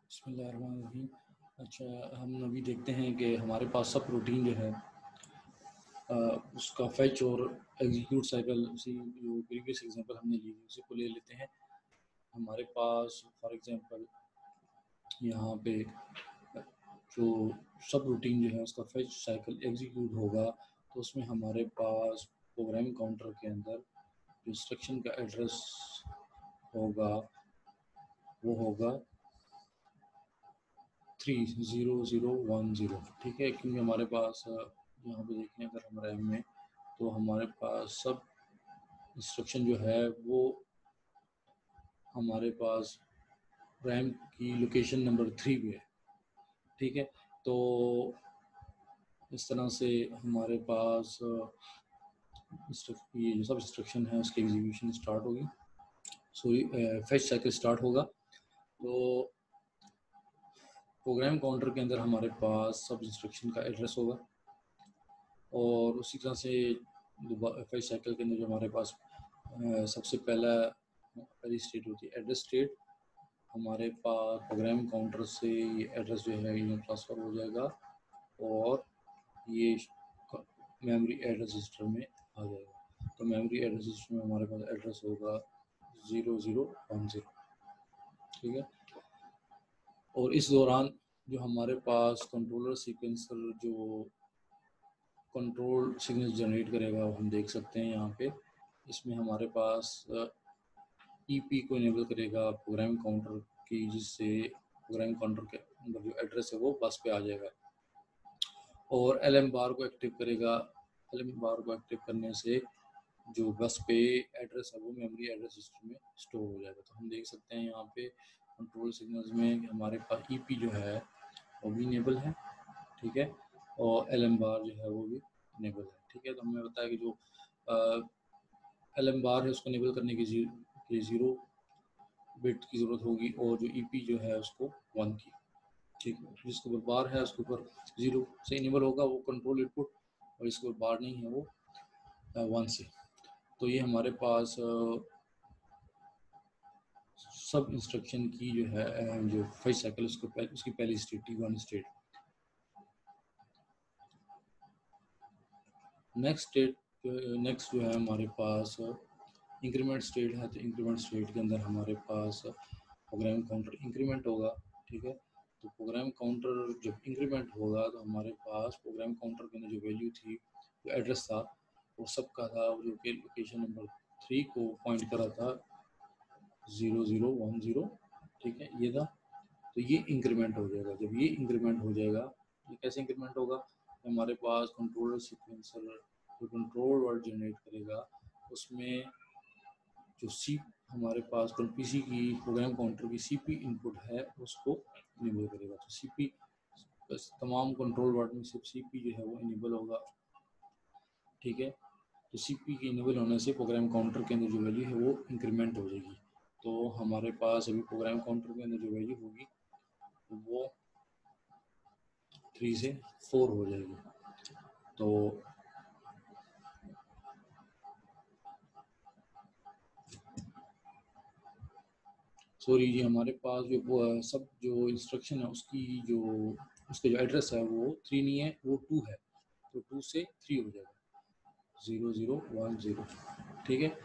बिस्मिल्लाहिर्रहमानिर्रहीम। अच्छा, हम अभी देखते हैं कि हमारे पास सब रूटीन जो है उसका फैच और एग्जीक्यूट साइकिल, उसी जो प्रीवियस एग्जांपल हमने ली उसी को ले लेते हैं। हमारे पास फॉर एग्जांपल यहाँ पे जो सब रूटीन जो है उसका फैच साइकिल एग्जीक्यूट होगा, तो उसमें हमारे पास प्रोग्राम काउंटर के अंदर जो इंस्ट्रक्शन का एड्रेस होगा वो होगा 30010। ठीक है, क्योंकि हमारे पास यहाँ पे देखें अगर हम रैम में, तो हमारे पास सब इंस्ट्रक्शन जो है वो हमारे पास रैम की लोकेशन नंबर 3 पे है। ठीक है, तो इस तरह से हमारे पास ये जो सब इंस्ट्रक्शन है उसकी एग्जीक्यूशन स्टार्ट होगी, सॉरी फैच साइकिल स्टार्ट होगा। तो प्रोग्राम काउंटर के अंदर हमारे पास सब इंस्ट्रक्शन का एड्रेस होगा, और उसी तरह से फैच साइकिल के अंदर जो हमारे पास सबसे पहली स्टेट होती है एड्रेस स्टेट। हमारे पास प्रोग्राम काउंटर से ये एड्रेस जो है ये ट्रांसफ़र हो जाएगा और ये मेमोरी एड्रेस रजिस्टर में आ जाएगा। तो मेमोरी एड्रेस रजिस्टर में हमारे पास एड्रेस होगा 0010। ठीक है, और इस दौरान जो हमारे पास कंट्रोलर सीक्वेंसर जो कंट्रोल सिग्नल जनरेट करेगा वो हम देख सकते हैं यहाँ पे। इसमें हमारे पास ईपी को इनेबल करेगा प्रोग्राम काउंटर की, जिससे प्रोग्राम काउंटर के अंदर जो एड्रेस है वो बस पे आ जाएगा, और एलएम बार को एक्टिव करेगा। एलएम बार को एक्टिव करने से जो बस पे एड्रेस है वो मेमोरी एड्रेस सिस्टम में स्टोर हो जाएगा। तो हम देख सकते हैं यहाँ पे कंट्रोल सिग्नल्स में हमारे पास ईपी जो है वो भी इनेबल है। ठीक है, और एलएम बार जो है वो भी इनेबल है। ठीक है, तो हमें बताया कि जो एलएम बार है उसको इनेबल करने के लिए 0 बिट की ज़रूरत होगी, और जो ईपी जो है उसको 1 की। ठीक है, जिसके ऊपर बार है उसके ऊपर 0 से इनेबल होगा वो कंट्रोल इनपुट, और इसके ऊपर बार नहीं है वो 1 से। तो ये हमारे पास सब इंस्ट्रक्शन की जो है जो फैच साइकिल उसकी पहली स्टेट T1 स्टेट। नेक्स्ट जो है हमारे पास इंक्रीमेंट स्टेट है। तो इंक्रीमेंट स्टेट के अंदर हमारे पास प्रोग्राम काउंटर इंक्रीमेंट होगा। ठीक है, तो प्रोग्राम काउंटर जब इंक्रीमेंट होगा तो हमारे पास प्रोग्राम काउंटर के अंदर जो वैल्यू थी, जो एड्रेस था वो सबका था, जो कि लोकेशन नंबर 3 को पॉइंट कर रहा था 0010। ठीक है, ये था। तो ये इंक्रीमेंट हो जाएगा। जब ये इंक्रीमेंट हो जाएगा, ये कैसे इंक्रीमेंट होगा, हमारे पास कंट्रोलर सीक्वेंसर जो कंट्रोल वर्ड जनरेट करेगा उसमें जो हमारे पास पीसी की प्रोग्राम काउंटर की सीपी इनपुट है उसको इनेबल करेगा। तो सीपी तमाम कंट्रोल वर्ड में सिर्फ सीपी जो है वो इनेबल होगा। ठीक है, तो सीपी के इनेबल होने से प्रोग्राम काउंटर के अंदर जो वैल्यू है वो इंक्रीमेंट हो जाएगी। तो हमारे पास अभी प्रोग्राम काउंटर के अंदर जो वैल्यू होगी वो 3 से 4 हो जाएगी। तो सॉरी जी, हमारे पास जो सब जो इंस्ट्रक्शन है उसके जो एड्रेस है वो 3 नहीं है, वो 2 है। तो 2 से 3 हो जाएगा 0010। ठीक है,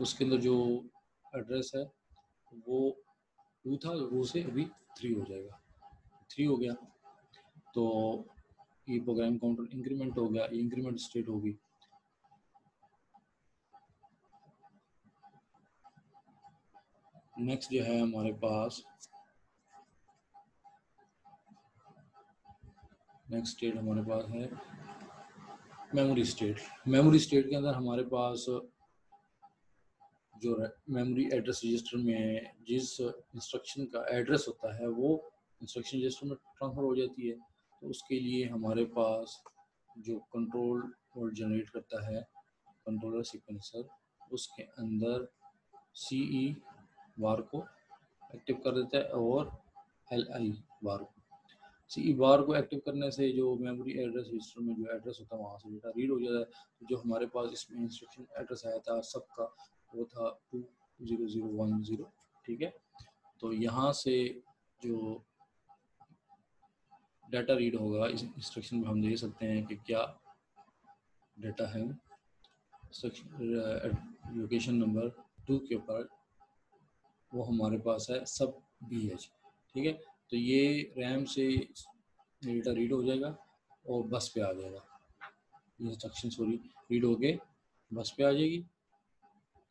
उसके अंदर जो एड्रेस है वो 2 था, 2 से अभी 3 हो जाएगा। 3 हो गया तो ये प्रोग्राम काउंटर इंक्रीमेंट हो गया, ये इंक्रीमेंट स्टेट होगी। नेक्स्ट जो है हमारे पास नेक्स्ट स्टेट हमारे पास है मेमोरी स्टेट। मेमोरी स्टेट के अंदर हमारे पास जो मेमोरी एड्रेस रजिस्टर में जिस इंस्ट्रक्शन का एड्रेस होता है वो इंस्ट्रक्शन रजिस्टर में ट्रांसफ़र हो जाती है। तो उसके लिए हमारे पास जो कंट्रोल वर्ड जनरेट करता है कंट्रोलर सीक्वेंसर, उसके अंदर CE बार को एक्टिव कर देता है और LI बार को। CE बार को एक्टिव करने से जो मेमोरी एड्रेस रजिस्टर में जो एड्रेस होता है वहाँ से डेटा रीड हो जाता है। तो जो हमारे पास इसमें इंस्ट्रक्शन एड्रेस आया था सबका वो था 20010। ठीक है, तो यहाँ से जो डाटा रीड होगा। इस इंस्ट्रक्शन में हम देख सकते हैं कि क्या डाटा है। लोकेशन नंबर 2 के ऊपर वो हमारे पास है सब BH, ठीक है। तो ये रैम से डेटा रीड हो जाएगा और बस पे आ जाएगा। ये इंस्ट्रक्शन सॉरी रीड हो के बस पे आ जाएगी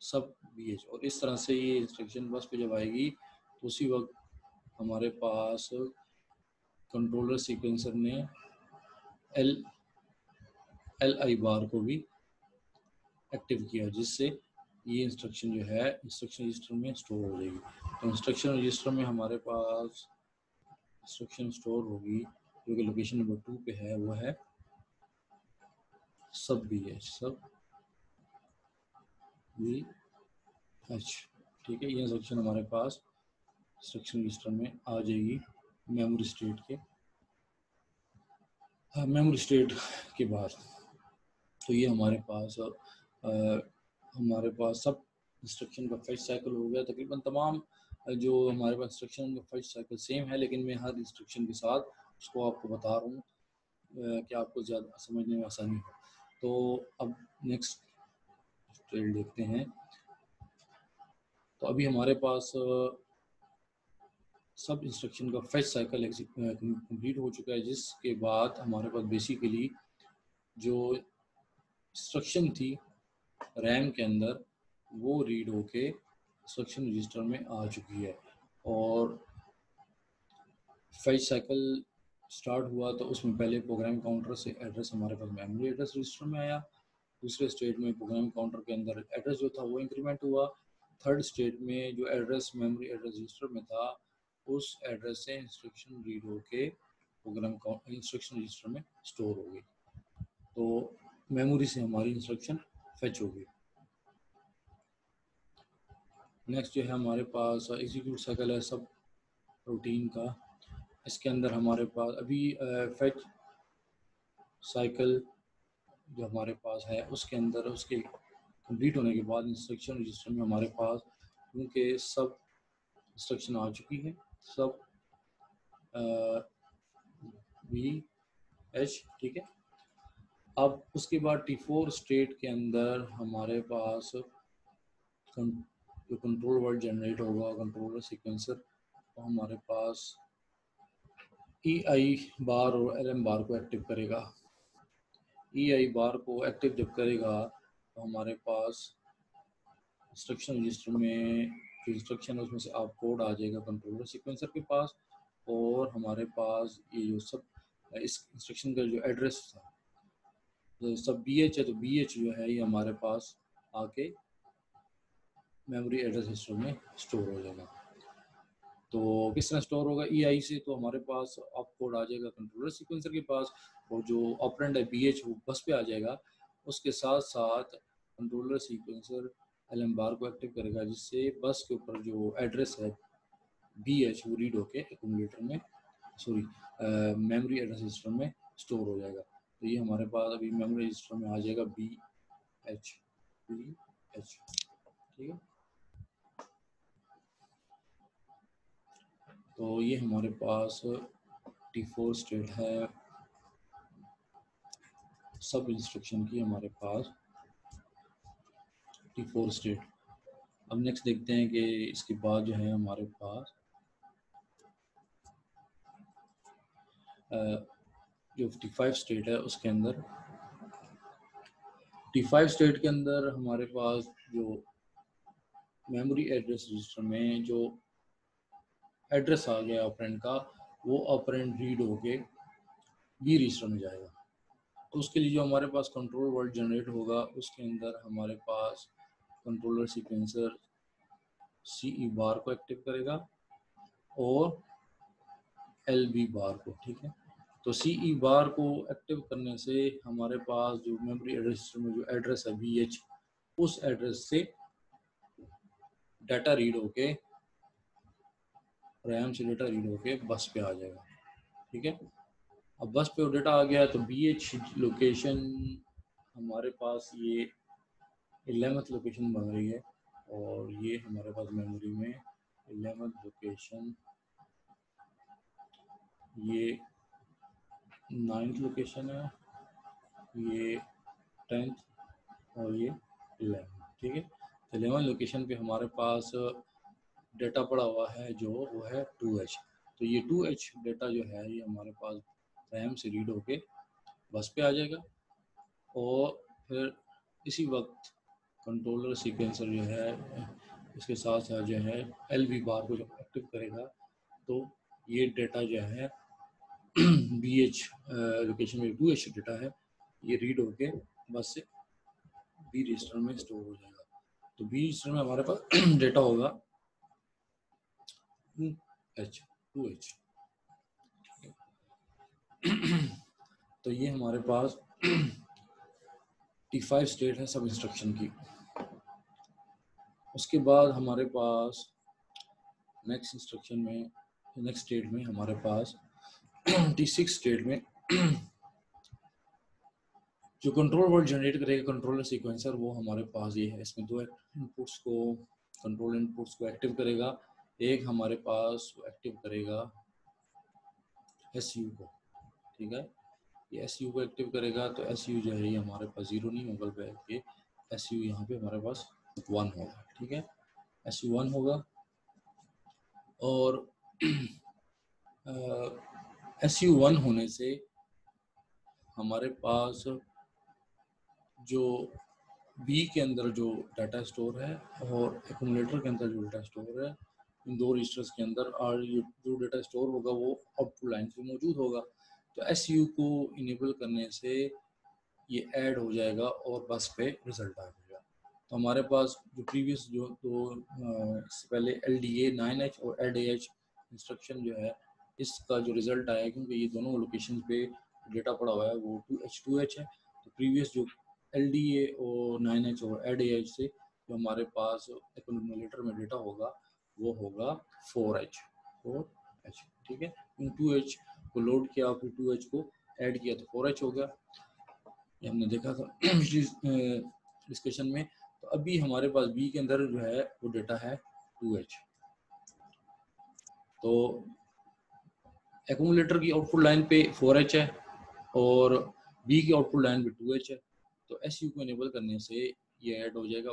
सब BH, और इस तरह से ये इंस्ट्रक्शन बस पे जब आएगी तो उसी वक्त हमारे पास कंट्रोलर सीक्वेंसर ने LI बार को भी एक्टिव किया, जिससे ये इंस्ट्रक्शन जो है इंस्ट्रक्शन रजिस्टर में स्टोर हो जाएगी। तो इंस्ट्रक्शन रजिस्टर में हमारे पास इंस्ट्रक्शन स्टोर होगी जो कि लोकेशन नंबर 2 पे है, वो है सब BH, सब BH, ठीक है। ये इंस्ट्रक्शन हमारे पास इंस्ट्रक्शन रजिस्टर में आ जाएगी मेमोरी स्टेट के के बाद। तो ये हमारे पास सब इंस्ट्रक्शन का फेच साइकिल हो गया। तकरीबन तमाम जो हमारे पास इंस्ट्रक्शन का फेच साइकिल सेम है, लेकिन मैं हर इंस्ट्रक्शन के साथ उसको आपको बता रहा हूँ कि आपको ज़्यादा समझने में आसानी हो। तो अब नेक्स्ट स्टेट देखते हैं। तो अभी हमारे पास सब इंस्ट्रक्शन का फेच साइकिल कंप्लीट हो चुका है, जिसके बाद हमारे पास बेसिकली जो इंस्ट्रक्शन थी रैम के अंदर वो रीड होके इंस्ट्रक्शन रजिस्टर में आ चुकी है। और फेच साइकिल स्टार्ट हुआ तो उसमें पहले प्रोग्राम काउंटर से एड्रेस हमारे पास मेमोरी एड्रेस रजिस्टर में आया। दूसरे स्टेट में प्रोग्राम काउंटर के अंदर एड्रेस जो था वो इंक्रीमेंट हुआ। थर्ड स्टेट में जो एड्रेस मेमोरी एड्रेस रजिस्टर में था उस एड्रेस से इंस्ट्रक्शन रीड होके इंस्ट्रक्शन रजिस्टर में स्टोर हो गई। तो मेमोरी से हमारी इंस्ट्रक्शन फेच हो गई। नेक्स्ट जो है हमारे पास एग्जीक्यूट साइकिल है सब रूटीन का। इसके अंदर हमारे पास अभी फेच साइकिल जो हमारे पास है उसके अंदर उसके कंप्लीट होने के बाद इंस्ट्रक्शन रजिस्टर में हमारे पास क्योंकि सब इंस्ट्रक्शन आ चुकी है, सब BH, ठीक है। अब उसके बाद T4 स्टेट के अंदर हमारे पास जो कंट्रोल वर्ड जनरेट होगा कंट्रोलर सीक्वेंसर, तो हमारे पास EI बार और LM बार को एक्टिव करेगा। EI बार को एक्टिव जब करेगा तो हमारे पास इंस्ट्रक्शन रजिस्टर में जो इंस्ट्रक्शन है उसमें से आप कोड आ जाएगा कंट्रोलर सीक्वेंसर के पास, और हमारे पास ये जो सब इस इंस्ट्रक्शन का जो एड्रेस था तो सब BH है, तो BH जो है ये हमारे पास आके मेमोरी एड्रेस रजिस्टर में स्टोर हो जाएगा। तो किस तरह स्टोर होगा EI से, तो हमारे पास आप कोड आ जाएगा कंट्रोलर सीक्वेंसर के पास, और जो ऑपरेंड है BH वो बस पे आ जाएगा। उसके साथ साथ कंट्रोलर सीक्वेंसर LM बार को एक्टिव करेगा, जिससे बस के ऊपर जो एड्रेस है BH वो रीड होके एक्यूमुलेटर में मेमोरी एड्रेस रजिस्टर में स्टोर हो जाएगा। तो ये हमारे पास अभी मेमोरी रजिस्टर में आ जाएगा BH, ठीक है। तो ये हमारे पास T4 स्टेट है सब इंस्ट्रक्शन की, हमारे पास T4 स्टेट। अब नेक्स्ट देखते हैं कि इसके बाद जो है हमारे पास जो T5 स्टेट है उसके अंदर T5 स्टेट के अंदर हमारे पास जो मेमोरी एड्रेस रजिस्टर में जो एड्रेस आ गया ऑपरेंड का, वो ऑपरेंड रीड होके B रजिस्टर में जाएगा। तो उसके लिए जो हमारे पास कंट्रोल वर्ड जनरेट होगा उसके अंदर हमारे पास कंट्रोलर सीक्वेंसर CE बार को एक्टिव करेगा और LB बार को, ठीक है। तो CE बार को एक्टिव करने से हमारे पास जो मेमोरी एड्रेस में जो एड्रेस है BH, उस एड्रेस से डाटा रीड होके रैम से डाटा रीड होके बस पे आ जाएगा, ठीक है। अब बस पे डाटा आ गया तो BH लोकेशन हमारे पास ये 11th लोकेशन बन रही है, और ये हमारे पास मेमोरी में 11th लोकेशन ये 9th लोकेशन है, ये 10th और ये 11, ठीक है। तो 11 लोकेशन पे हमारे पास डेटा पड़ा हुआ है जो वो है 2H। तो ये 2H डेटा जो है ये हमारे पास रैम से रीड होके बस पे आ जाएगा और फिर इसी वक्त कंट्रोलर सीक्वेंसर जो है इसके साथ साथ जो है LV बार को जब एक्टिव करेगा तो ये डेटा जो है BH लोकेशन में 2H डेटा है, ये रीड होके बस से B रजिस्टर में स्टोर हो जाएगा। तो B रजिस्टर में हमारे पास डेटा होगा 2H। तो ये हमारे पास T5 स्टेट है सब इंस्ट्रक्शन की। उसके बाद हमारे पास नेक्स्ट इंस्ट्रक्शन में, नेक्स्ट स्टेट में हमारे पास T6 स्टेट में जो कंट्रोल वर्ड जनरेट करेगा कंट्रोलर सीक्वेंसर, वो हमारे पास ये है। इसमें दो इनपुट्स को, कंट्रोल इनपुट्स को एक्टिव करेगा। एक हमारे पास एक्टिव करेगा SU को, ठीक है। ये SU को एक्टिव करेगा तो SU जो है ये हमारे पास 0 नहीं होगा बल्कि SU यहाँ पे हमारे पास 1 होगा, ठीक है। SU 1 होगा और SU 1 होने से हमारे पास जो B के अंदर जो डाटा स्टोर है और एक्यूमुलेटर के अंदर जो डाटा स्टोर है, इन दो रजिस्टर्स के अंदर और ये जो डाटा स्टोर होगा वो आउटपुट लाइन पे मौजूद होगा। तो SU को इनेबल करने से ये ऐड हो जाएगा और बस पे रिजल्ट आ जाएगा। तो हमारे पास जो प्रीवियस जो दो इससे पहले LDA 9H और LDH इंस्ट्रक्शन जो है, इसका जो रिजल्ट आया, क्योंकि ये दोनों लोकेशन पे डेटा पड़ा हुआ है वो 2H है, तो प्रीवियस जो LDA और 9H और LDH से जो हमारे पास एक्यूमुलेटर में डेटा होगा वो होगा 4H, ठीक है। 2H को लोड किया फिर 2H को ऐड किया तो 4H हो गया, ये हमने देखा था पिछली डिस्कशन में। तो अभी हमारे पास B के अंदर जो है वो डेटा है 2H। तो एक्यूमुलेटर की आउटपुट लाइन पे 4H है और B की आउटपुट लाइन पे 2H है। तो SU को इनेबल करने से ये ऐड हो जाएगा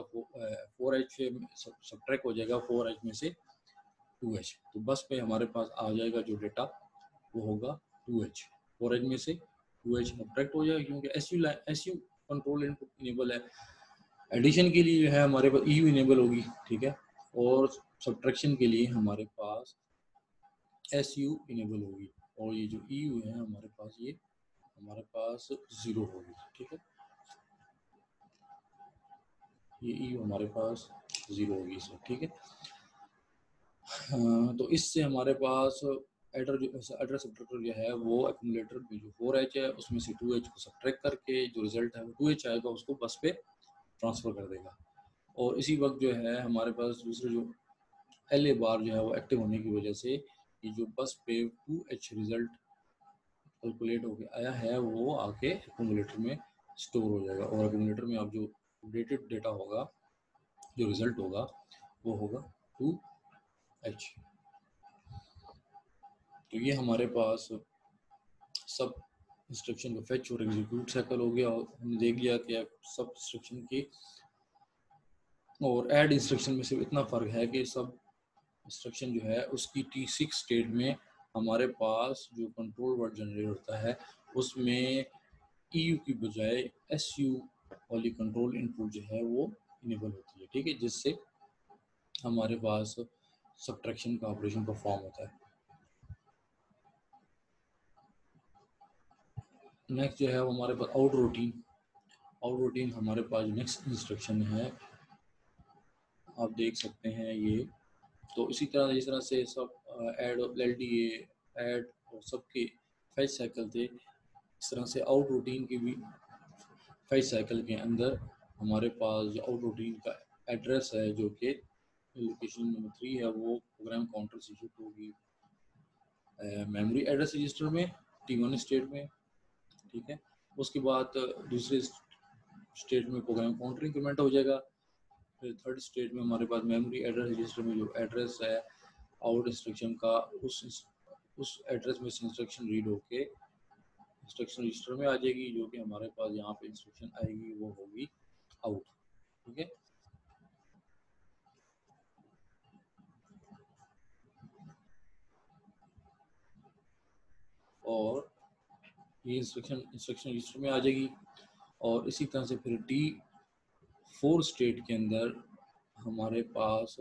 4H से सब्ट्रैक्ट हो जाएगा 4H में से 2H। तो बस पे हमारे पास आ जाएगा जो डेटा वो होगा 2H। 4H में से 2H सब्ट्रैक्ट हो जाएगा क्योंकि SU कंट्रोल इनपुट इनेबल है। एडिशन के लिए जो है हमारे पास EU इनेबल होगी, ठीक है। और सब्ट्रैक्शन के लिए हमारे पास SU इनेबल होगी और ये जो EU है हमारे पास ये हमारे पास 0 होगी, ठीक है। ये EU हमारे पास 0 होगी इसमें, ठीक है। तो इससे हमारे पास एड्रेस सब्ट्रैक्टर जो है वो एक्यूमुलेटर में जो 4H है उसमें से 2H को सब्ट्रैक्ट करके जो रिजल्ट है वो 2H आएगा, उसको बस पे ट्रांसफ़र कर देगा। और इसी वक्त जो है हमारे पास दूसरे जो LA बार जो है वो एक्टिव होने की वजह से ये जो बस पे 2H रिजल्ट कैलकुलेट होके आया है वो आके एक्यूमुलेटर में स्टोर हो जाएगा और एक्यूमुलेटर में अब जो अपडेटेड डेटा होगा, जो रिजल्ट होगा वो होगा 2H। तो ये हमारे पास सब इंस्ट्रक्शन का फेच और एग्जीक्यूट साइकिल हो गया और हमने देख लिया कि सब इंस्ट्रक्शन की और ऐड इंस्ट्रक्शन में सिर्फ इतना फ़र्क है कि सब इंस्ट्रक्शन जो है उसकी T6 स्टेट में हमारे पास जो कंट्रोल वर्ड जनरेट होता है उसमें EU की बजाय SU वाली कंट्रोल इनपुट जो है वो इनेबल होती है, ठीक है, जिससे हमारे पास सब्ट्रैक्शन का ऑपरेशन परफॉर्म होता है। नेक्स्ट जो है वो हमारे पास आउट रूटीन हमारे पास नेक्स्ट इंस्ट्रक्शन है, आप देख सकते हैं ये। तो इसी तरह जिस तरह से सब ऐड LDA ऐड और सबके फेच साइकिल थे, इस तरह से आउट रूटीन की भी फेच साइकिल के अंदर हमारे पास जो आउट रूटीन का एड्रेस है जो कि लोकेशन नंबर 3 है वो प्रोग्राम काउंटर से शिफ्ट होगी मेमोरी एड्रेस रजिस्टर में T1 स्टेट में, ठीक है। उसके बाद दूसरे स्टेट में प्रोग्राम काउंटर इंक्रीमेंट हो जाएगा। फिर थर्ड स्टेट में हमारे पास मेमोरी एड्रेस रजिस्टर में जो एड्रेस है आउट इंस्ट्रक्शन का उस एड्रेस में से इंस्ट्रक्शन रीड होके इंस्ट्रक्शन रजिस्टर में आ जाएगी, जो कि हमारे पास यहाँ पे इंस्ट्रक्शन आएगी वो होगी आउट। ठीक है, और ये इंस्ट्रक्शन रजिस्टर में आ जाएगी। और इसी तरह से फिर T4 स्टेट के अंदर हमारे पास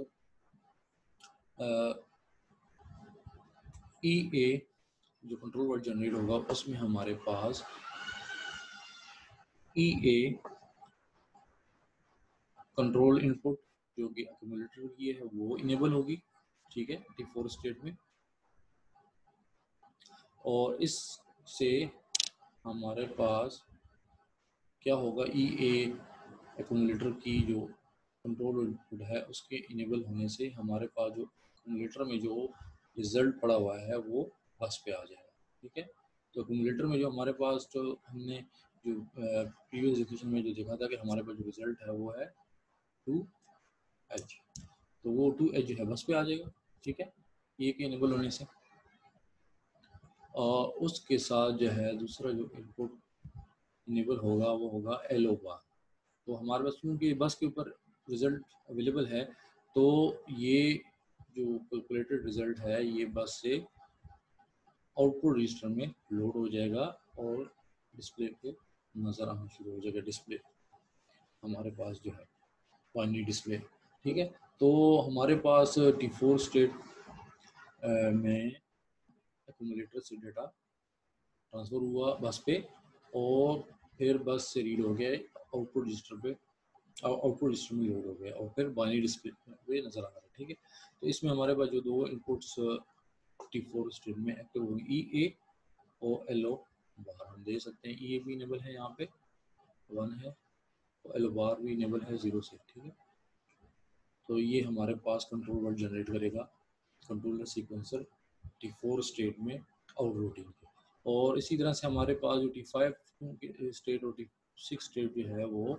EA जो कंट्रोल वर्ड जनरेट होगा, उसमें हमारे पास EA कंट्रोल इनपुट जो कि एक्यूमुलेटर की है वो इनेबल होगी। ठीक है, T4 स्टेट में। और इससे हमारे पास क्या होगा, EA एक्यूमुलेटर की जो कंट्रोल इनपुट है उसके इनेबल होने से हमारे पास जो एक्यूमुलेटर में जो रिजल्ट पड़ा हुआ है वो बस पे आ जाएगा। ठीक है, तो एक्यूमुलेटर में जो हमारे पास जो हमने जो प्रीवियस एजुकेशन में जो देखा था कि हमारे पास जो रिजल्ट है वो है 2H, तो वो 2H जो है बस पे आ जाएगा। ठीक है, ये के इनेबल होने से। और उसके साथ जो है दूसरा जो इनपुट इनेबल होगा वो होगा LO बार। तो हमारे पास क्योंकि बस के ऊपर रिजल्ट अवेलेबल है, तो ये जो कैलकुलेटेड रिजल्ट है ये बस से आउटपुट रजिस्टर में लोड हो जाएगा और डिस्प्ले पे नज़र आना शुरू हो जाएगा। डिस्प्ले हमारे पास जो है बाइनरी डिस्प्ले। ठीक है, तो हमारे पास T4 स्टेट में एक्यूमुलेटर से डेटा ट्रांसफ़र हुआ बस पे, और फिर बस से रीड हो गया आउटपुट रजिस्टर पे, आउटपुट रजिस्टर में लोड हो गया और फिर बाइनरी डिस्प्ले पे नज़र आ रहा है। ठीक है, तो इसमें हमारे पास जो दो इनपुट्स T4 स्टेट में एक्टिव होंगे EA और LO बार हम दे सकते हैं। EA भी इनेबल है यहाँ पे 1 है, और LO बार भी इनेबल है 0 से। ठीक है, तो ये हमारे पास कंट्रोल वर्ड जनरेट करेगा कंट्रोलर सीक्वेंसर T4 स्टेट में आउट रूटीन के। और इसी तरह से हमारे पास जो T5 स्टेट और T6 स्टेट जो है वो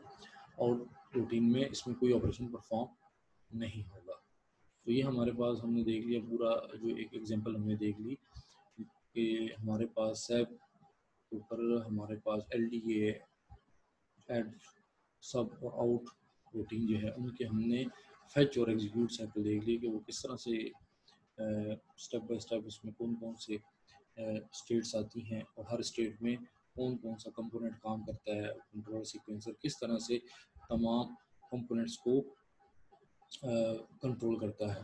आउट रूटीन में इसमें कोई ऑपरेशन परफॉर्म नहीं होगा। तो ये हमारे पास हमने देख लिया पूरा, जो एक एग्जांपल हमने देख ली कि हमारे पास SAP के ऊपर हमारे पास LDA ऐड सब और आउट रूटीन जो है उनके हमने फेच और एग्जीक्यूट साइकिल देख ली कि वो किस तरह से स्टेप बाय स्टेप उसमें कौन कौन से स्टेट्स आती हैं और हर स्टेट में कौन कौन सा कंपोनेंट काम करता है। कंट्रोल सीक्वेंसर किस तरह से तमाम कंपोनेंट्स को कंट्रोल करता है।